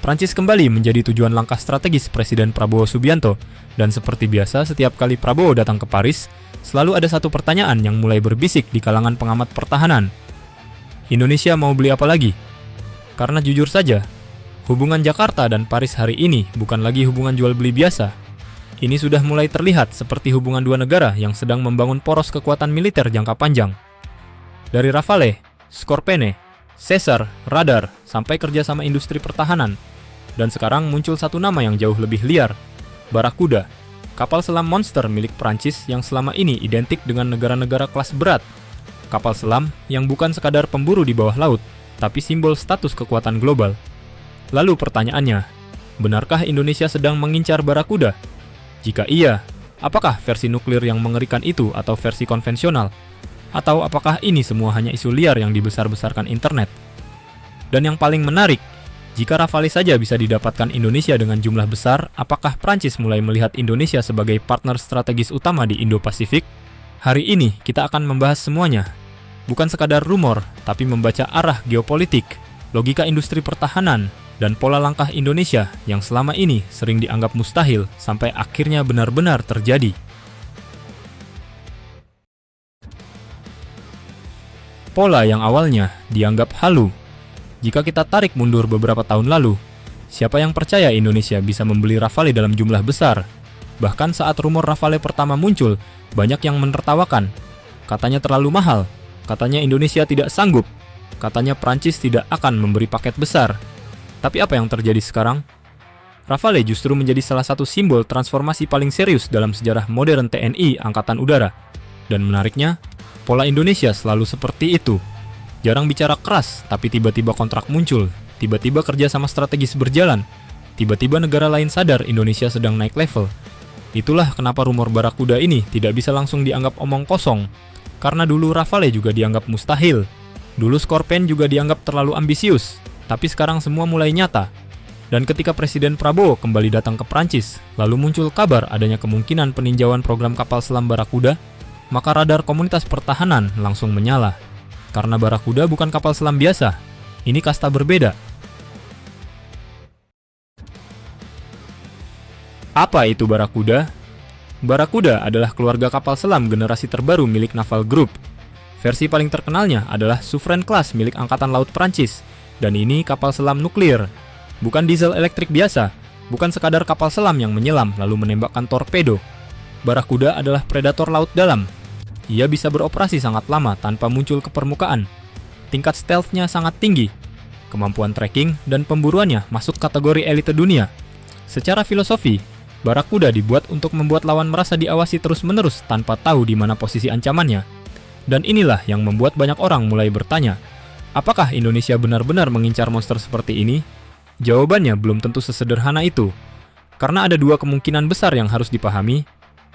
Prancis kembali menjadi tujuan langkah strategis Presiden Prabowo Subianto, dan seperti biasa setiap kali Prabowo datang ke Paris, selalu ada satu pertanyaan yang mulai berbisik di kalangan pengamat pertahanan. Indonesia mau beli apa lagi? Karena jujur saja, hubungan Jakarta dan Paris hari ini bukan lagi hubungan jual beli biasa. Ini sudah mulai terlihat seperti hubungan dua negara yang sedang membangun poros kekuatan militer jangka panjang. Dari Rafale, Skorpene, Caesar, radar, sampai kerjasama industri pertahanan. Dan sekarang muncul satu nama yang jauh lebih liar, Barakuda, kapal selam monster milik Prancis yang selama ini identik dengan negara-negara kelas berat. Kapal selam yang bukan sekadar pemburu di bawah laut, tapi simbol status kekuatan global. Lalu pertanyaannya, benarkah Indonesia sedang mengincar Barakuda? Jika iya, apakah versi nuklir yang mengerikan itu atau versi konvensional? Atau apakah ini semua hanya isu liar yang dibesar-besarkan internet? Dan yang paling menarik, jika Rafale saja bisa didapatkan Indonesia dengan jumlah besar, apakah Prancis mulai melihat Indonesia sebagai partner strategis utama di Indo-Pasifik? Hari ini kita akan membahas semuanya. Bukan sekadar rumor, tapi membaca arah geopolitik, logika industri pertahanan, dan pola langkah Indonesia yang selama ini sering dianggap mustahil sampai akhirnya benar-benar terjadi. Pola yang awalnya dianggap halu. Jika kita tarik mundur beberapa tahun lalu, siapa yang percaya Indonesia bisa membeli Rafale dalam jumlah besar? Bahkan saat rumor Rafale pertama muncul, banyak yang menertawakan. Katanya terlalu mahal, katanya Indonesia tidak sanggup, katanya Prancis tidak akan memberi paket besar. Tapi apa yang terjadi sekarang? Rafale justru menjadi salah satu simbol transformasi paling serius dalam sejarah modern TNI Angkatan Udara. Dan menariknya, pola Indonesia selalu seperti itu. Jarang bicara keras, tapi tiba-tiba kontrak muncul, tiba-tiba kerjasama strategis berjalan, tiba-tiba negara lain sadar Indonesia sedang naik level. Itulah kenapa rumor Barakuda ini tidak bisa langsung dianggap omong kosong, karena dulu Rafale juga dianggap mustahil, dulu Skorpen juga dianggap terlalu ambisius, tapi sekarang semua mulai nyata. Dan ketika Presiden Prabowo kembali datang ke Prancis, lalu muncul kabar adanya kemungkinan peninjauan program kapal selam Barakuda, maka radar komunitas pertahanan langsung menyala. Karena Barakuda bukan kapal selam biasa, ini kasta berbeda. Apa itu Barakuda? Barakuda adalah keluarga kapal selam generasi terbaru milik Naval Group. Versi paling terkenalnya adalah Sovereign Class milik Angkatan Laut Prancis, dan ini kapal selam nuklir. Bukan diesel elektrik biasa, bukan sekadar kapal selam yang menyelam lalu menembakkan torpedo. Barakuda adalah predator laut dalam. Ia bisa beroperasi sangat lama tanpa muncul ke permukaan. Tingkat stealth-nya sangat tinggi. Kemampuan tracking dan pemburuannya masuk kategori elite dunia. Secara filosofi, Barakuda dibuat untuk membuat lawan merasa diawasi terus-menerus tanpa tahu di mana posisi ancamannya. Dan inilah yang membuat banyak orang mulai bertanya, apakah Indonesia benar-benar mengincar monster seperti ini? Jawabannya belum tentu sesederhana itu. Karena ada dua kemungkinan besar yang harus dipahami.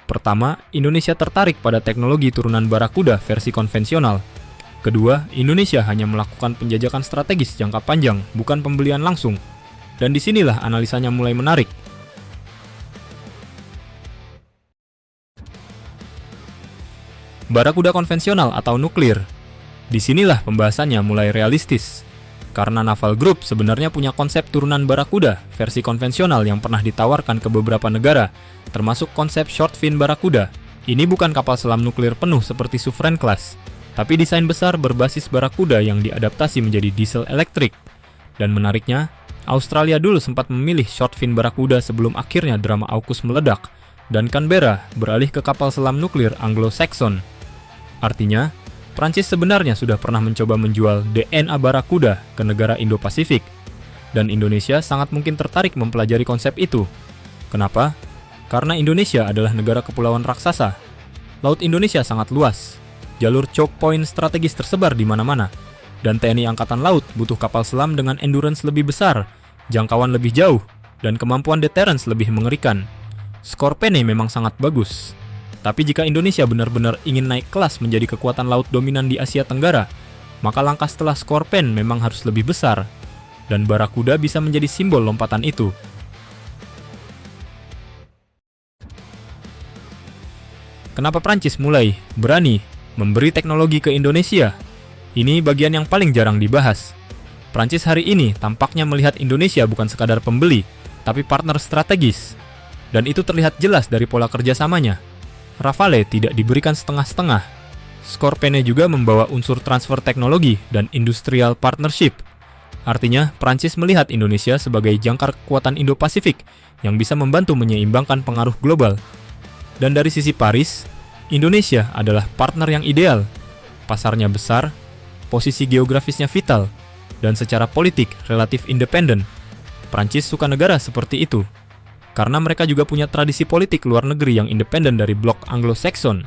Pertama, Indonesia tertarik pada teknologi turunan Barakuda versi konvensional. Kedua, Indonesia hanya melakukan penjajakan strategis jangka panjang, bukan pembelian langsung. Dan disinilah analisanya mulai menarik. Barakuda konvensional atau nuklir. Disinilah pembahasannya mulai realistis. Karena Naval Group sebenarnya punya konsep turunan Barakuda versi konvensional yang pernah ditawarkan ke beberapa negara, termasuk konsep short fin Barakuda. Ini bukan kapal selam nuklir penuh seperti Sovereign Class, tapi desain besar berbasis Barakuda yang diadaptasi menjadi diesel elektrik. Dan menariknya, Australia dulu sempat memilih short fin Barakuda sebelum akhirnya drama AUKUS meledak, dan Canberra beralih ke kapal selam nuklir Anglo-Saxon. Artinya, Prancis sebenarnya sudah pernah mencoba menjual DNA Barakuda ke negara Indo-Pasifik, dan Indonesia sangat mungkin tertarik mempelajari konsep itu. Kenapa? Karena Indonesia adalah negara kepulauan raksasa. Laut Indonesia sangat luas, jalur choke point strategis tersebar di mana-mana, dan TNI Angkatan Laut butuh kapal selam dengan endurance lebih besar, jangkauan lebih jauh, dan kemampuan deterrence lebih mengerikan. Skorpene memang sangat bagus. Tapi jika Indonesia benar-benar ingin naik kelas menjadi kekuatan laut dominan di Asia Tenggara, maka langkah setelah Skorpen memang harus lebih besar, dan Barakuda bisa menjadi simbol lompatan itu. Kenapa Prancis mulai berani memberi teknologi ke Indonesia. Ini bagian yang paling jarang dibahas. Prancis hari ini tampaknya melihat Indonesia bukan sekadar pembeli, tapi partner strategis. Dan itu terlihat jelas dari pola kerjasamanya. Rafale tidak diberikan setengah-setengah. Scorpene juga membawa unsur transfer teknologi dan industrial partnership. Artinya, Prancis melihat Indonesia sebagai jangkar kekuatan Indo-Pasifik yang bisa membantu menyeimbangkan pengaruh global. Dan dari sisi Paris, Indonesia adalah partner yang ideal. Pasarnya besar, posisi geografisnya vital, dan secara politik relatif independen. Prancis suka negara seperti itu, karena mereka juga punya tradisi politik luar negeri yang independen dari blok Anglo-Saxon.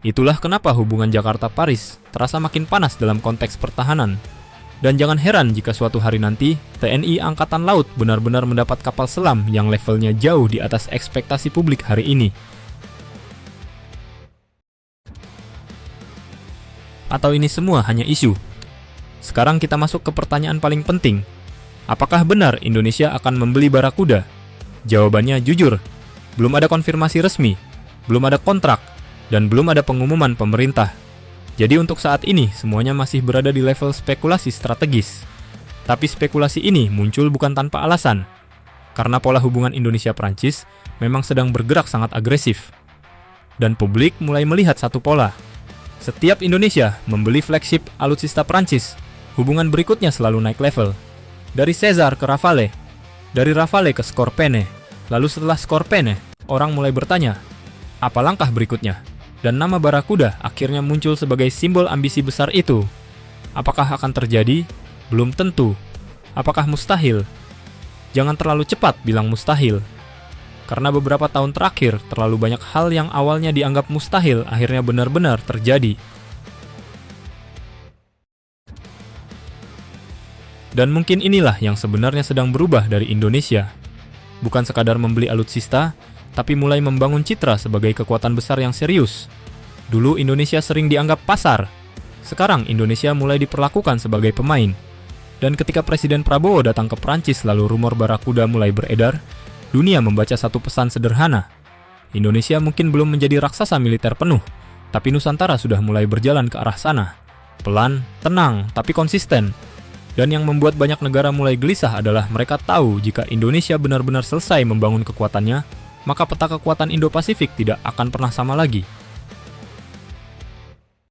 Itulah kenapa hubungan Jakarta-Paris terasa makin panas dalam konteks pertahanan. Dan jangan heran jika suatu hari nanti, TNI Angkatan Laut benar-benar mendapat kapal selam yang levelnya jauh di atas ekspektasi publik hari ini. Atau ini semua hanya isu? Sekarang kita masuk ke pertanyaan paling penting. Apakah benar Indonesia akan membeli Barakuda? Jawabannya jujur, belum ada konfirmasi resmi, belum ada kontrak, dan belum ada pengumuman pemerintah. Jadi untuk saat ini semuanya masih berada di level spekulasi strategis. Tapi spekulasi ini muncul bukan tanpa alasan. Karena pola hubungan Indonesia-Prancis memang sedang bergerak sangat agresif. Dan publik mulai melihat satu pola. Setiap Indonesia membeli flagship alutsista Prancis, hubungan berikutnya selalu naik level. Dari Caesar ke Rafale, dari Rafale ke Scorpene. Lalu setelah Scorpene, orang mulai bertanya, apa langkah berikutnya? Dan nama Barakuda akhirnya muncul sebagai simbol ambisi besar itu. Apakah akan terjadi? Belum tentu. Apakah mustahil? Jangan terlalu cepat bilang mustahil. Karena beberapa tahun terakhir, terlalu banyak hal yang awalnya dianggap mustahil akhirnya benar-benar terjadi. Dan mungkin inilah yang sebenarnya sedang berubah dari Indonesia. Bukan sekadar membeli alutsista, tapi mulai membangun citra sebagai kekuatan besar yang serius. Dulu Indonesia sering dianggap pasar. Sekarang Indonesia mulai diperlakukan sebagai pemain. Dan ketika Presiden Prabowo datang ke Prancis lalu rumor Barakuda mulai beredar, dunia membaca satu pesan sederhana. Indonesia mungkin belum menjadi raksasa militer penuh, tapi Nusantara sudah mulai berjalan ke arah sana. Pelan, tenang, tapi konsisten. Dan yang membuat banyak negara mulai gelisah adalah mereka tahu jika Indonesia benar-benar selesai membangun kekuatannya, maka peta kekuatan Indo-Pasifik tidak akan pernah sama lagi.